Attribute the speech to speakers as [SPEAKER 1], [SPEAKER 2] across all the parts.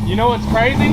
[SPEAKER 1] You know what's crazy?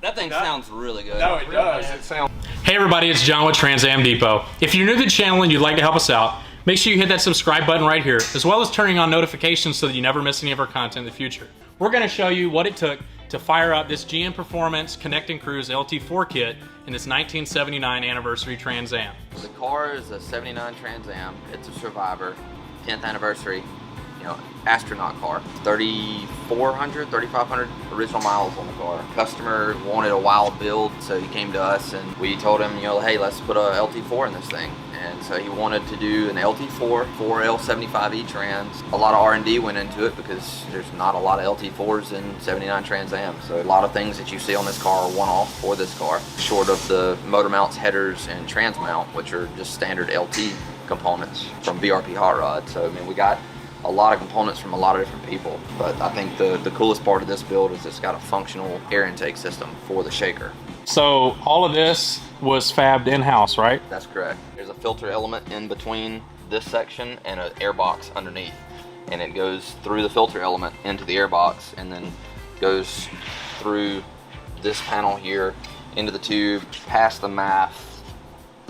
[SPEAKER 2] That thing sounds really good.
[SPEAKER 1] No, it does. It sounds. Hey everybody, it's John with Trans Am Depot. If you're new to the channel and you'd like to help us out, make sure you hit that subscribe button right here, as well as turning on notifications so that you never miss any of our content in the future. We're going to show you what it took to fire up this GM Performance Connect and Cruise LT4 kit in this 1979 anniversary Trans Am.
[SPEAKER 2] The car is a 79 Trans Am. It's a Survivor, 10th anniversary, you know, astronaut car. 3,500 original miles on the car. Customer wanted a wild build, so he came to us and we told him, you know, hey, let's put a LT4 in this thing. And so he wanted to do an LT4, 4L75E Trans. A lot of R&D went into it because there's not a lot of LT4s in 79 Trans Am. So a lot of things that you see on this car are one-off for this car, short of the motor mounts, headers, and trans mount, which are just standard LT components from BRP Hot Rod. So I mean, we got a lot of components from a lot of different people, but I think the coolest part of this build is it's got a functional air intake system for the shaker.
[SPEAKER 1] So all of this was fabbed in-house, right?
[SPEAKER 2] That's correct. There's a filter element in between this section and an air box underneath, and it goes through the filter element into the air box and then goes through this panel here into the tube, past the MAF,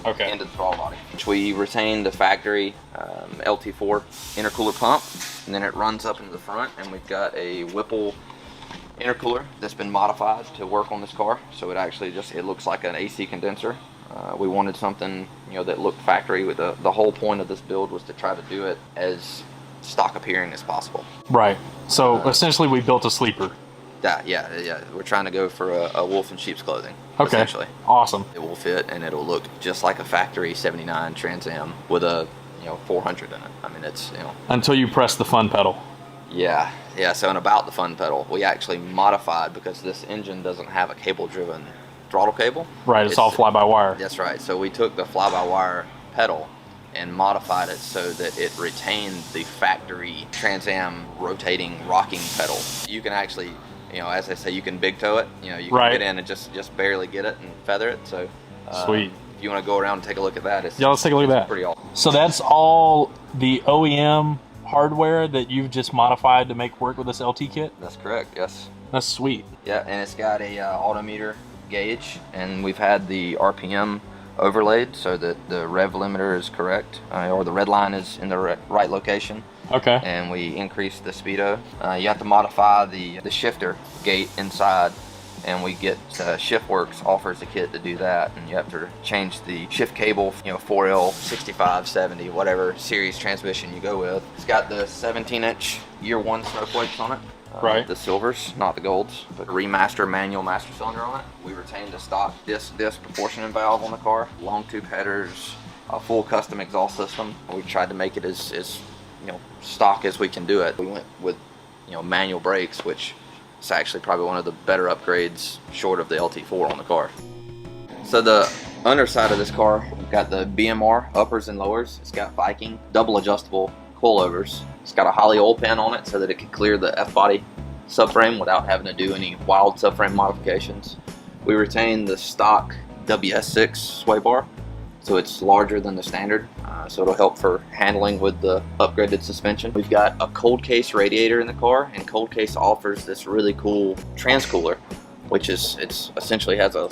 [SPEAKER 1] okay,
[SPEAKER 2] into the throttle body. We retained the factory LT4 intercooler pump, and then it runs up into the front, and we've got a Whipple intercooler that's been modified to work on this car. So it actually it looks like an AC condenser. We wanted something, you know, that looked factory. With the whole point of this build was to try to do it as stock appearing as possible.
[SPEAKER 1] Right. So essentially, we built a sleeper.
[SPEAKER 2] Yeah. We're trying to go for a wolf in sheep's clothing.
[SPEAKER 1] Okay.
[SPEAKER 2] Essentially.
[SPEAKER 1] Awesome.
[SPEAKER 2] It will fit, and it'll look just like a factory 79 Trans Am with a 400 in it. I mean, it's
[SPEAKER 1] until you press the fun pedal.
[SPEAKER 2] Yeah. So about the fun pedal, we actually modified because this engine doesn't have a cable-driven throttle cable.
[SPEAKER 1] Right. It's all fly-by-wire.
[SPEAKER 2] That's right. So we took the fly-by-wire pedal and modified it so that it retained the factory Trans Am rotating rocking pedal. You can actually, as they say, you can big toe it. You can get in and just barely get it and feather it. So
[SPEAKER 1] sweet.
[SPEAKER 2] If you want to go around and take a look at that,
[SPEAKER 1] let's take a look at that.
[SPEAKER 2] Pretty awesome.
[SPEAKER 1] So that's all the OEM hardware that you've just modified to make work with this LT kit?
[SPEAKER 2] That's correct. Yes.
[SPEAKER 1] That's sweet.
[SPEAKER 2] Yeah, and it's got a autometer gauge, and we've had the RPM overlaid so that the rev limiter is correct, or the red line is in the right location.
[SPEAKER 1] Okay.
[SPEAKER 2] And we increased the speedo. You have to modify the shifter gate inside, and we get ShiftWorks offers a kit to do that, and you have to change the shift cable, 4L, 65, 70, whatever series transmission you go with. It's got the 17-inch year one snowflakes on it.
[SPEAKER 1] Right.
[SPEAKER 2] The silvers, not the golds, but remaster manual master cylinder on it. We retained the stock disc proportioning valve on the car, long tube headers, a full custom exhaust system. We tried to make it as stock as we can do it. We went with manual brakes, which is actually probably one of the better upgrades short of the LT4 on the car. So the underside of this car, we've got the BMR uppers and lowers. It's got Viking double adjustable coilovers. It's got a Holley oil pan on it so that it can clear the F-body subframe without having to do any wild subframe modifications. We retain the stock WS6 sway bar, so it's larger than the standard, so it'll help for handling with the upgraded suspension. We've got a cold case radiator in the car, and cold case offers this really cool trans cooler, which it essentially has a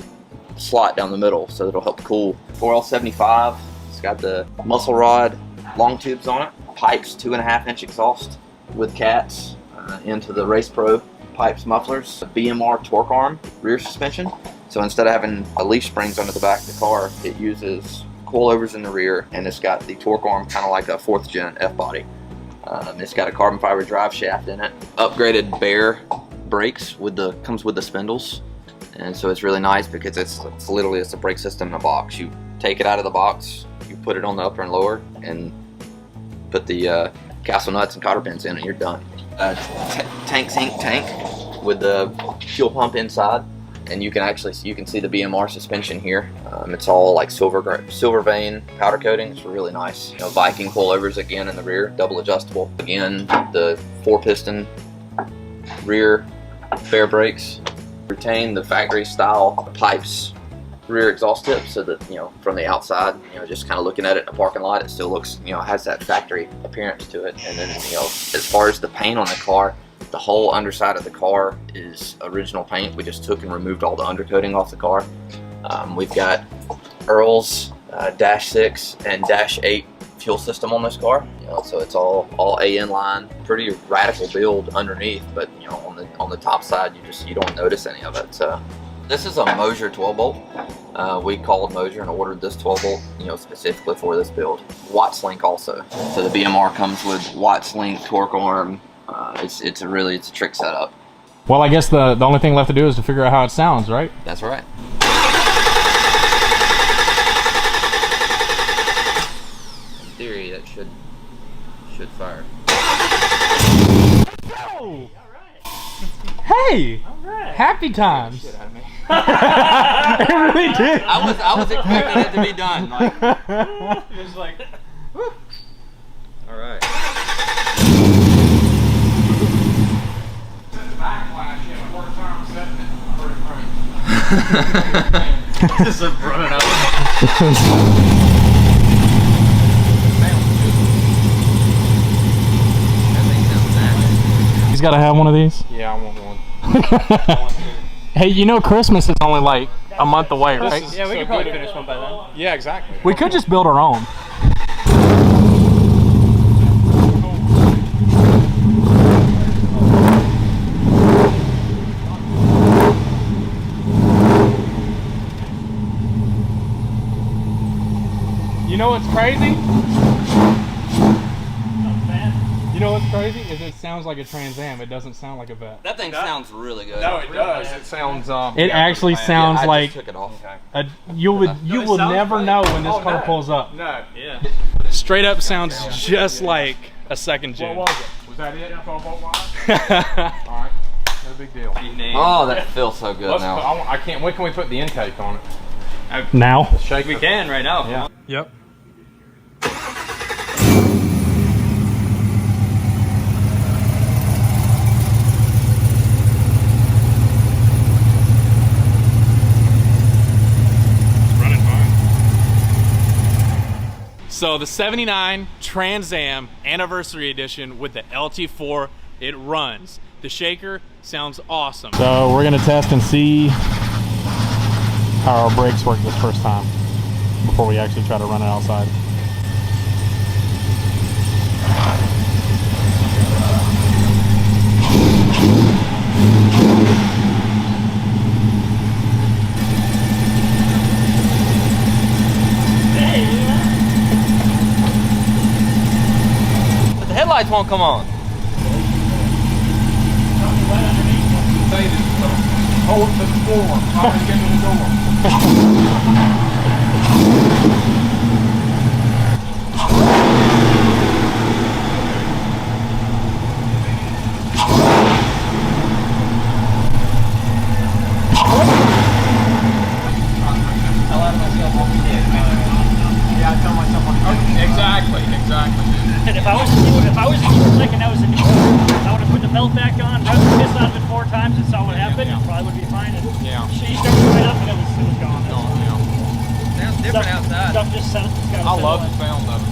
[SPEAKER 2] slot down the middle, so it'll help cool. 4L75, it's got the muscle rod long tubes on it, pipes 2.5-inch exhaust with cats into the Race Pro pipes mufflers, a BMR torque arm rear suspension. So instead of having a leaf springs under the back of the car, it uses coilovers in the rear, and it's got the torque arm kind of like a 4th gen F-body. It's got a carbon fiber drive shaft in it, upgraded bare brakes comes with the spindles, and so it's really nice because it's literally a brake system in a box. You take it out of the box, you put it on the upper and lower, and put the castle nuts and cotter pins in, and you're done. Tank sink tank with the fuel pump inside, and you can see the BMR suspension here. It's all like silver vein powder coating. It's really nice. Viking coilovers again in the rear, double adjustable. Again, the 4-piston rear bare brakes. Retain the factory style pipes rear exhaust tip, so that, you know, from the outside, you know, just kind of looking at it in a parking lot, it still looks, you know, has that factory appearance to it. And then, you know, as far as the paint on the car, the whole underside of the car is original paint. We just took and removed all the undercoating off the car. We've got Earl's Dash 6 and Dash 8 fuel system on this car, you know, so it's all AN line. Pretty radical build underneath, but you know, on the top side, you don't notice any of it. So this is a Mosier 12 bolt. We called Mosier and ordered this 12 bolt, you know, specifically for this build. Watts link also. So the BMR comes with Watts link, torque arm. It's a trick setup.
[SPEAKER 1] Well, I guess the only thing left to do is to figure out how it sounds, right?
[SPEAKER 2] That's right. In theory, that should fire.
[SPEAKER 1] Oh! Hey! Happy times! It really did.
[SPEAKER 2] I was expecting it to be done. Like,
[SPEAKER 1] it was like,
[SPEAKER 2] all right.
[SPEAKER 1] Just running out. He's got to have one of these.
[SPEAKER 3] Yeah, I want one.
[SPEAKER 1] Hey, you know Christmas is only like a month away, right?
[SPEAKER 3] Yeah, we could probably finish one by then. Yeah, exactly.
[SPEAKER 1] We could just build our own. You know what's crazy? You know what's crazy? Is it sounds like a Trans Am. It doesn't sound like a Vet.
[SPEAKER 2] That thing sounds really good.
[SPEAKER 3] No, it does. It sounds.
[SPEAKER 1] It actually sounds
[SPEAKER 2] I
[SPEAKER 1] like
[SPEAKER 2] just took it off.
[SPEAKER 1] you will never know when this car pulls up.
[SPEAKER 3] No. Yeah.
[SPEAKER 1] Straight up sounds just like a second gen.
[SPEAKER 3] What was it? Was that it? 12 volt wire? All right. No big deal.
[SPEAKER 2] Oh, that feels so good now.
[SPEAKER 3] I can't. When can we put the intake on it?
[SPEAKER 1] Now?
[SPEAKER 3] Shake.
[SPEAKER 4] We can right now.
[SPEAKER 3] Yeah.
[SPEAKER 1] Yep. So the 79 Trans Am Anniversary Edition with the LT4, it runs. The shaker sounds awesome. So we're gonna test and see how our brakes work this first time before we actually try to run it outside.
[SPEAKER 4] Headlights won't come on.
[SPEAKER 3] Hold the floor. Try to get to the door. Yeah, I tell myself, exactly.
[SPEAKER 5] And if I was to keep thinking that was a new motor, I would have put the belt back on, rubbed the piss out of it 4 times and saw what happened, and probably would be fine. And she started going up and it was gone.
[SPEAKER 4] Sounds different outside.
[SPEAKER 5] Stuff just set.
[SPEAKER 3] I love the sound of it.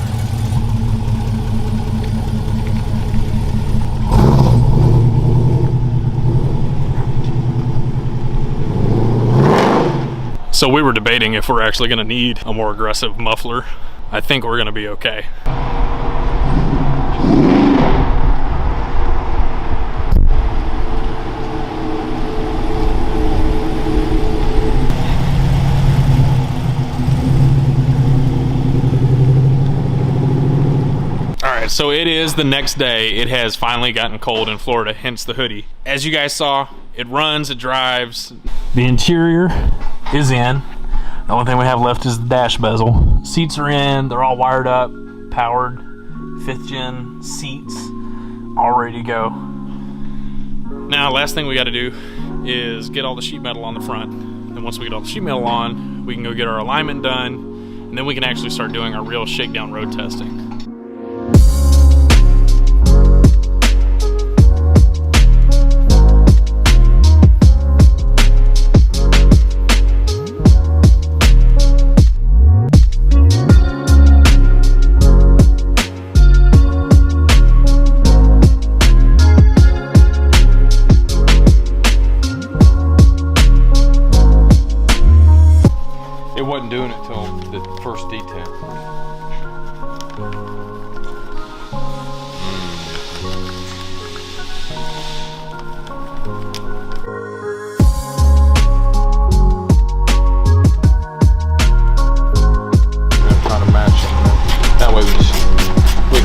[SPEAKER 1] So we were debating if we're actually gonna need a more aggressive muffler. I think we're gonna be okay. Alright, so it is the next day. It has finally gotten cold in Florida, hence the hoodie. As you guys saw, it runs, it drives. The interior is in. The only thing we have left is the dash bezel. Seats are in, they're all wired up, powered, 5th gen seats, all ready to go. Now, last thing we gotta do is get all the sheet metal on the front. And once we get all the sheet metal on, we can go get our alignment done, and then we can actually start doing our real shakedown road testing.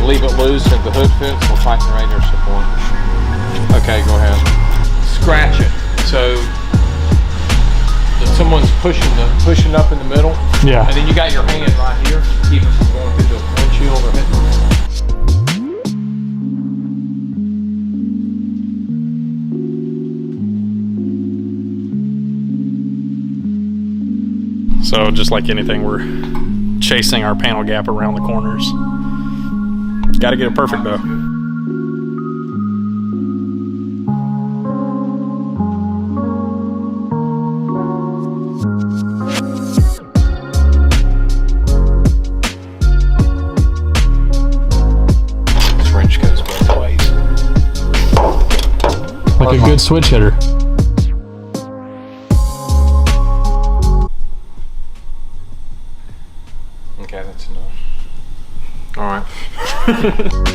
[SPEAKER 3] Leave it loose if the hood fits, we'll tighten the radiator support. Okay, go ahead. Scratch it. So that someone's pushing up in the middle.
[SPEAKER 1] Yeah.
[SPEAKER 3] And then you got your hand right here, keep it from going through the windshield or hitting.
[SPEAKER 1] So just like anything, we're chasing our panel gap around the corners. Got to get it perfect though.
[SPEAKER 3] This wrench goes both ways.
[SPEAKER 1] Like a good switch hitter.
[SPEAKER 3] Okay, that's enough. All right.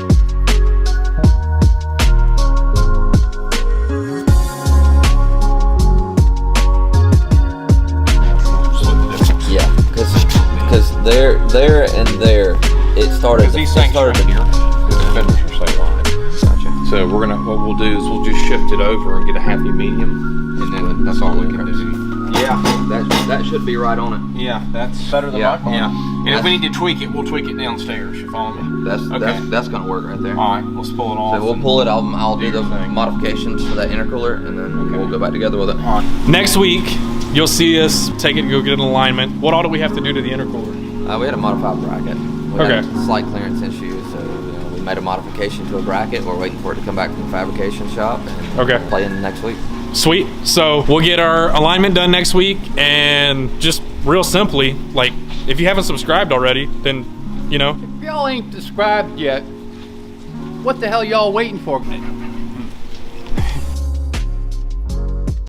[SPEAKER 2] Yeah, because there and there, it started.
[SPEAKER 3] Because these things right here, the fenders are so wide.
[SPEAKER 2] Gotcha.
[SPEAKER 3] So what we'll do is we'll just shift it over and get a happy medium, and then that's all we can do.
[SPEAKER 2] Yeah, that should be right on it.
[SPEAKER 3] Yeah, that's better than
[SPEAKER 2] Yeah,
[SPEAKER 3] my car.
[SPEAKER 2] yeah.
[SPEAKER 3] And if we need to tweak it, we'll tweak it downstairs. You follow me?
[SPEAKER 2] That's gonna work right there.
[SPEAKER 3] All right, let's pull it off.
[SPEAKER 2] So we'll pull it. I'll do the
[SPEAKER 3] your thing.
[SPEAKER 2] modifications for that intercooler, and then we'll go back together with it.
[SPEAKER 3] All right.
[SPEAKER 1] Next week, you'll see us take it and go get an alignment. What all do we have to do to the intercooler?
[SPEAKER 2] We had a modified bracket. We
[SPEAKER 1] Okay.
[SPEAKER 2] had slight clearance issues, so we made a modification to a bracket. We're waiting for it to come back from the fabrication shop. And
[SPEAKER 1] Okay.
[SPEAKER 2] Play in next week.
[SPEAKER 1] Sweet. So we'll get our alignment done next week, and just real simply, like, if you haven't subscribed already, then, you know.
[SPEAKER 6] If y'all ain't subscribed yet, what the hell y'all waiting for?